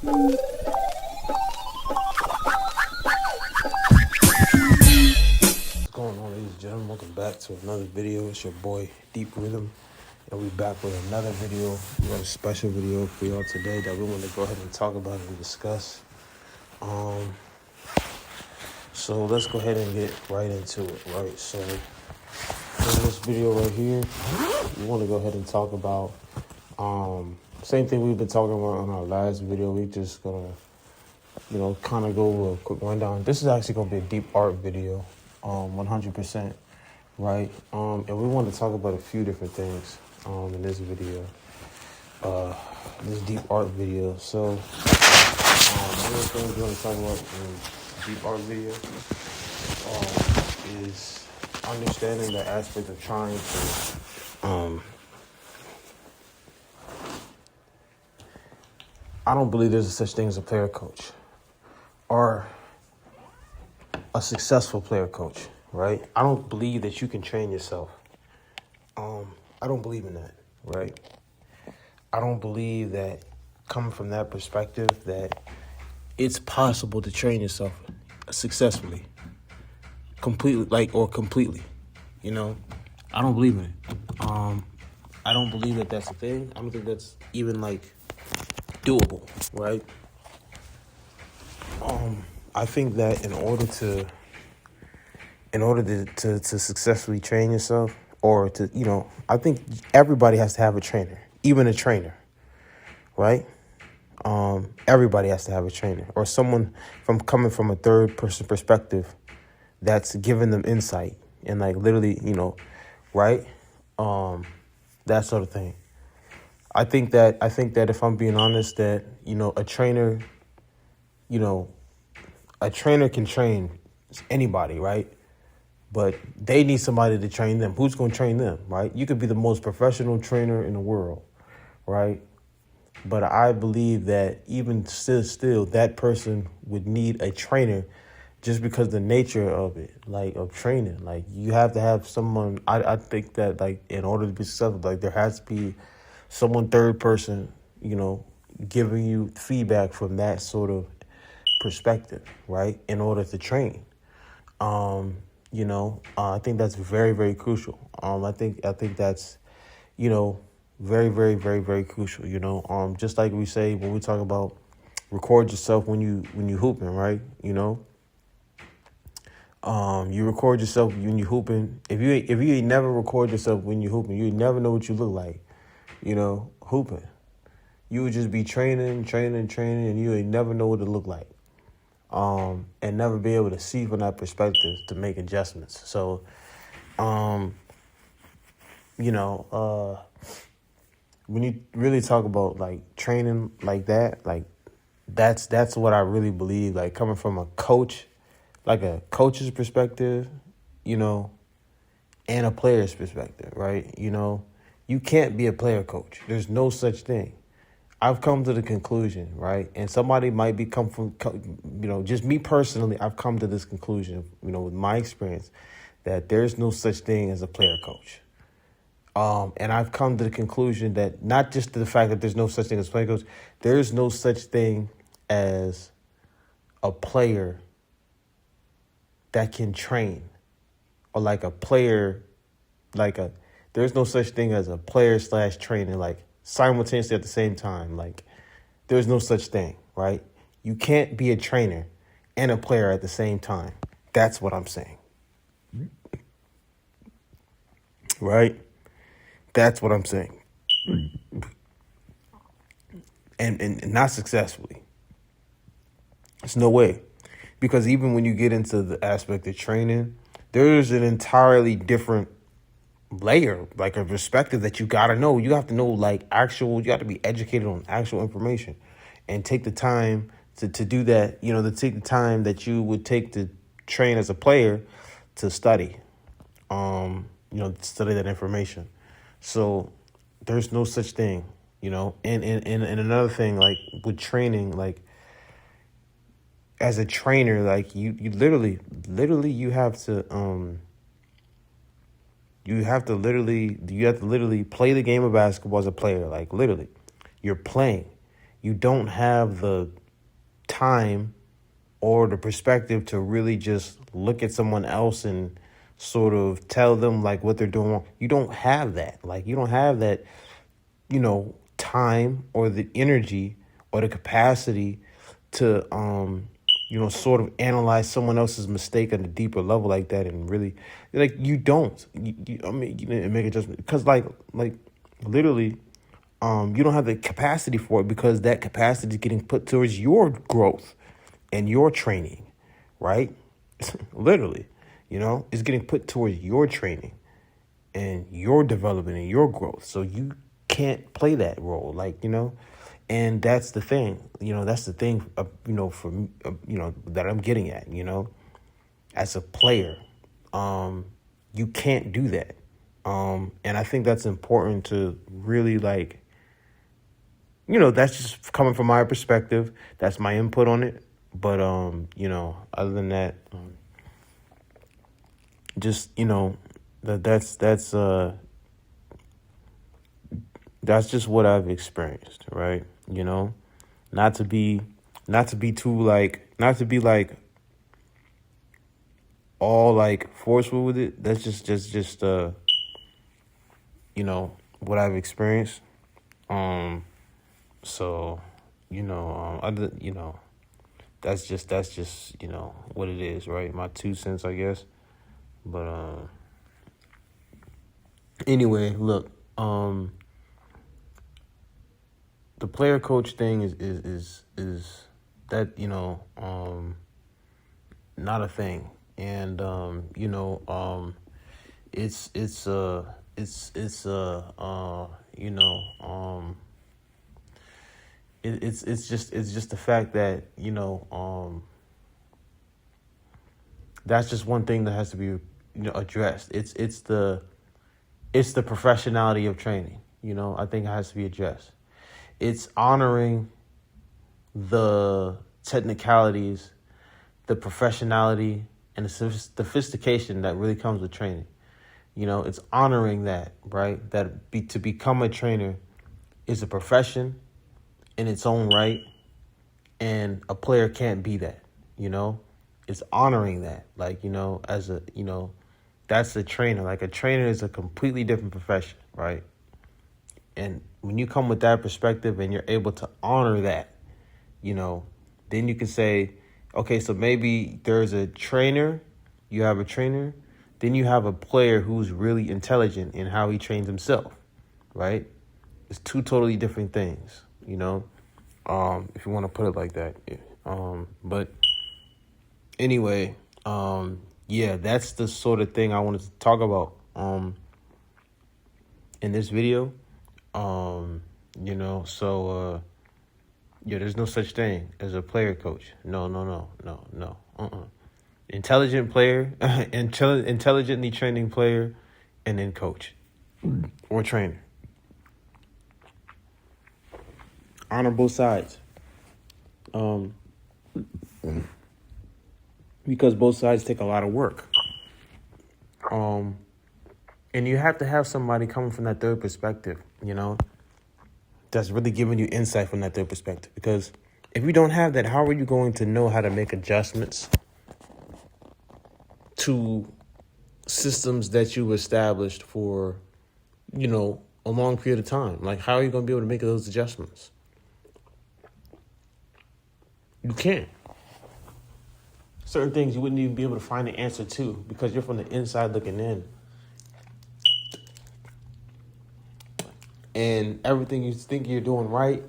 What's going on, ladies and gentlemen? Welcome back to another video. It's your boy Deep Rhythm, and we back with another video. We got a special video for y'all today that we want to go ahead and talk about and discuss. So let's go ahead and get right into it, right? So in this video right here, we want to go ahead and talk about same thing we've been talking about on our last video. We just gonna, kind of go over a quick rundown. This is actually gonna be a deep art video, 100%, right? And we want to talk about a few different things in this video, this deep art video. So one of the things we want to talk about in deep art video is understanding the aspect of trying to. I don't believe there's a such thing as a player coach or a successful player coach, right? I don't believe that you can train yourself. I don't believe in that, right? I don't believe that, coming from that perspective, that it's possible to train yourself successfully, completely, I don't believe in it. I don't believe that that's a thing. I don't think that's even doable, right? I think that in order to successfully train yourself, or to, I think everybody has to have a trainer, even a trainer, right? Everybody has to have a trainer or someone coming from a third person perspective that's giving them insight and literally, right? That sort of thing. I think that if I'm being honest, that, a trainer can train anybody, right? But they need somebody to train them. Who's going to train them, right? You could be the most professional trainer in the world, right? But I believe that even still that person would need a trainer just because the nature of it, of training. You have to have someone, I think that, in order to be successful, there has to be someone third person, giving you feedback from that sort of perspective, right? In order to train. I think that's very, very crucial. I think that's, very, very, very, very crucial. Just like we say when we talk about record yourself when you hooping, right? You record yourself when you hooping. If you ain't never record yourself when you hooping, you never know what you look like, hooping. You would just be training, and you ain't never know what it look like. And never be able to see from that perspective to make adjustments. So, when you really talk about training like that, that's what I really believe. Coming from a coach, a coach's perspective, and a player's perspective, right? You can't be a player coach. There's no such thing. I've come to the conclusion, right? And somebody might just me personally, I've come to this conclusion, with my experience, that there's no such thing as a player coach. And I've come to the conclusion that not just the fact that there's no such thing as a player coach, there's no such thing as a player that can train, or a player, there's no such thing as a player / trainer, simultaneously at the same time. There's no such thing, right? You can't be a trainer and a player at the same time. That's what I'm saying. Right? That's what I'm saying. And not successfully. There's no way. Because even when you get into the aspect of training, there's an entirely different layer, a perspective that you gotta know. You have to know you got to be educated on actual information and take the time to do that, to take the time that you would take to train as a player to study, study that information. So there's no such thing, and another thing, with training, as a trainer, you literally you have to, you have to literally play the game of basketball as a player. Literally, you're playing. you don't have the time or the perspective to really just look at someone else and sort of tell them like what they're doing wrong. You don't have that. Like you don't have that, time or the energy or the capacity to sort of analyze someone else's mistake at a deeper level like that, and really, like, you don't. You didn't make adjustment because, like literally, you don't have the capacity for it because that capacity is getting put towards your growth and your training, right? Literally, it's getting put towards your training and your development and your growth. So you can't play that role, and that's the thing, that's the thing, for me, that I'm getting at, as a player, you can't do that. And I think that's important to really that's just coming from my perspective. That's my input on it. But, other than that, just, that's just what I've experienced, right? Not to be too not to be all forceful with it. That's just what I've experienced. So, other, that's just what it is, right? My 2 cents, I guess. But anyway, look, the player coach thing is that, not a thing. And it's just the fact that, that's just one thing that has to be, addressed. It's the professionality of training. I think it has to be addressed. It's honoring the technicalities, the professionality, and the sophistication that really comes with training. It's honoring that, right? To become a trainer is a profession in its own right, and a player can't be that. It's honoring that, as a, that's a trainer. Like, a trainer is a completely different profession, right? And when you come with that perspective and you're able to honor that, then you can say, okay, so maybe there's a trainer, you have a trainer, then you have a player who's really intelligent in how he trains himself, right? It's 2 totally different things, if you want to put it like that. But anyway, that's the sort of thing I wanted to talk about in this video. There's no such thing as a player coach. No. Intelligent player, intelligently training player, and then coach or trainer. Honor both sides. Because both sides take a lot of work. And you have to have somebody coming from that third perspective, that's really giving you insight from that third perspective. Because if you don't have that, how are you going to know how to make adjustments to systems that you established for, a long period of time? Like, how are you going to be able to make those adjustments? You can't. Certain things you wouldn't even be able to find the answer to because you're from the inside looking in. And everything you think you're doing right,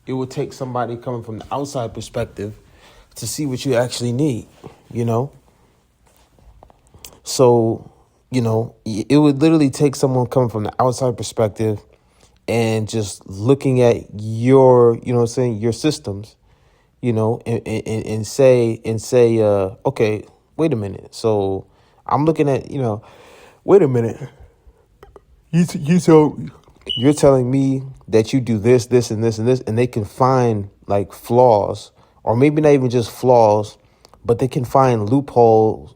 it would take somebody coming from the outside perspective to see what you actually need, So, it would literally take someone coming from the outside perspective and just looking at your, your systems, and say, okay, wait a minute. So I'm looking at, wait a minute. You're telling me that you do this, this, and this, and this, and they can find flaws, or maybe not even just flaws, but they can find loopholes,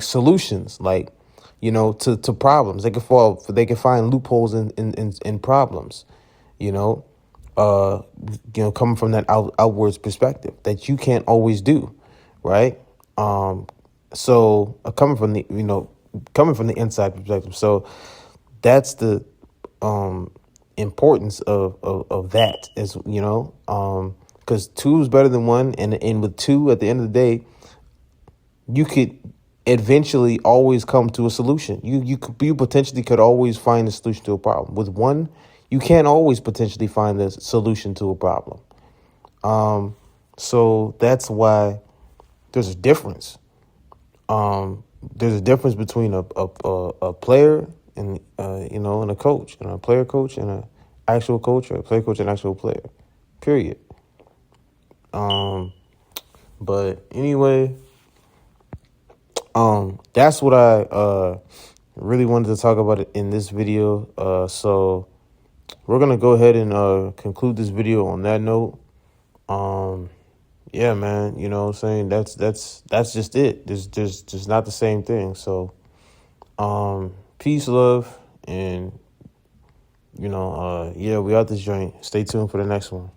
solutions, to problems. They can find loopholes in problems, coming from that outwards perspective that you can't always do, right? So coming from the inside perspective. So that's the importance of that, as because two is better than one, and with two, at the end of the day, you could eventually always come to a solution. You potentially could always find a solution to a problem. With one, you can't always potentially find a solution to a problem. So that's why there's a difference. There's a difference between a player and and a coach, and a player coach and an actual coach, or a player coach and an actual player. Period. But anyway, that's what I really wanted to talk about in this video. So we're gonna go ahead and conclude this video on that note. Yeah, man, you know what I'm saying? That's just it. There's just not the same thing. So peace, love, and yeah, we out this joint. Stay tuned for the next one.